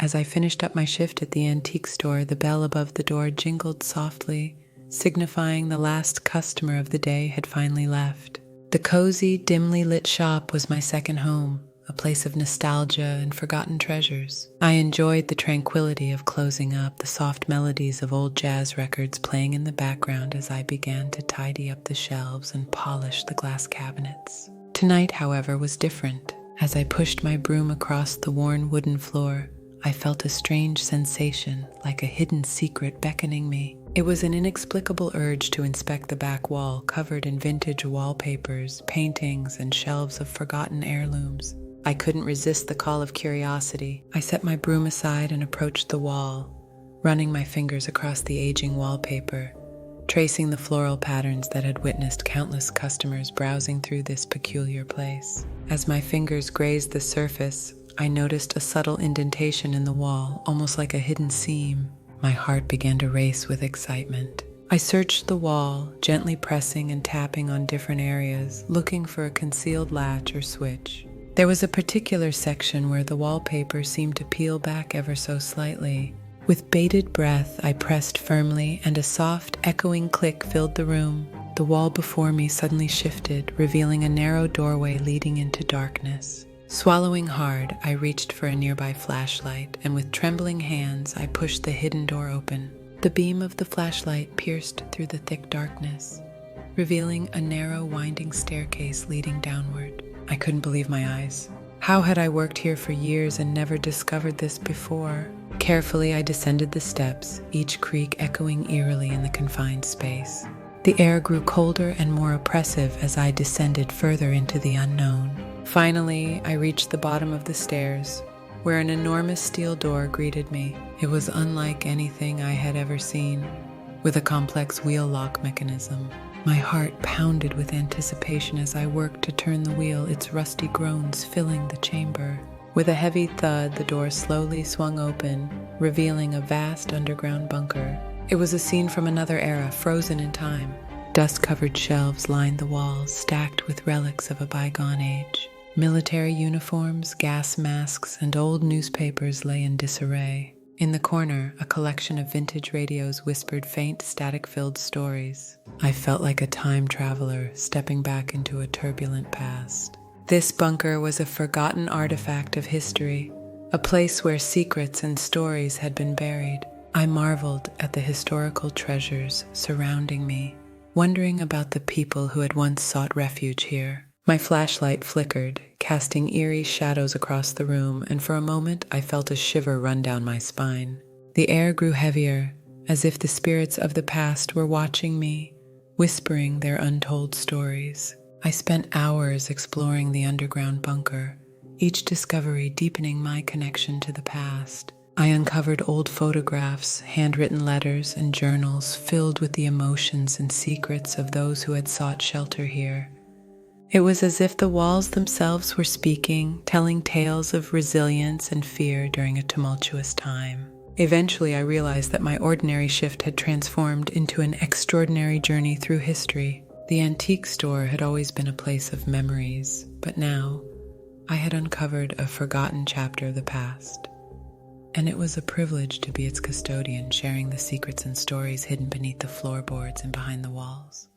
As I finished up my shift at the antique store, the bell above the door jingled softly, signifying the last customer of the day had finally left. The cozy, dimly lit shop was my second home, a place of nostalgia and forgotten treasures. I enjoyed the tranquility of closing up, the soft melodies of old jazz records playing in the background as I began to tidy up the shelves and polish the glass cabinets. Tonight, however, was different. As I pushed my broom across the worn wooden floor, I felt a strange sensation, like a hidden secret beckoning me. It was an inexplicable urge to inspect the back wall, covered in vintage wallpapers, paintings, and shelves of forgotten heirlooms. I couldn't resist the call of curiosity. I set my broom aside and approached the wall, running my fingers across the aging wallpaper, tracing the floral patterns that had witnessed countless customers browsing through this peculiar place. As my fingers grazed the surface, I noticed a subtle indentation in the wall, almost like a hidden seam. My heart began to race with excitement. I searched the wall, gently pressing and tapping on different areas, looking for a concealed latch or switch. There was a particular section where the wallpaper seemed to peel back ever so slightly. With bated breath, I pressed firmly, and a soft, echoing click filled the room. The wall before me suddenly shifted, revealing a narrow doorway leading into darkness. Swallowing hard, I reached for a nearby flashlight, and with trembling hands, I pushed the hidden door open. The beam of the flashlight pierced through the thick darkness, revealing a narrow, winding staircase leading downward. I couldn't believe my eyes. How had I worked here for years and never discovered this before? Carefully, I descended the steps, each creak echoing eerily in the confined space. The air grew colder and more oppressive as I descended further into the unknown. Finally, I reached the bottom of the stairs, where an enormous steel door greeted me. It was unlike anything I had ever seen, with a complex wheel lock mechanism. My heart pounded with anticipation as I worked to turn the wheel, its rusty groans filling the chamber. With a heavy thud, the door slowly swung open, revealing a vast underground bunker. It was a scene from another era, frozen in time. Dust-covered shelves lined the walls, stacked with relics of a bygone age. Military uniforms, gas masks, and old newspapers lay in disarray. In the corner, a collection of vintage radios whispered faint, static-filled stories. I felt like a time traveler stepping back into a turbulent past. This bunker was a forgotten artifact of history, a place where secrets and stories had been buried. I marveled at the historical treasures surrounding me, wondering about the people who had once sought refuge here. My flashlight flickered, casting eerie shadows across the room, and for a moment I felt a shiver run down my spine. The air grew heavier, as if the spirits of the past were watching me, whispering their untold stories. I spent hours exploring the underground bunker, each discovery deepening my connection to the past. I uncovered old photographs, handwritten letters, and journals filled with the emotions and secrets of those who had sought shelter here. It was as if the walls themselves were speaking, telling tales of resilience and fear during a tumultuous time. Eventually, I realized that my ordinary shift had transformed into an extraordinary journey through history. The antique store had always been a place of memories, but now I had uncovered a forgotten chapter of the past. And it was a privilege to be its custodian, sharing the secrets and stories hidden beneath the floorboards and behind the walls.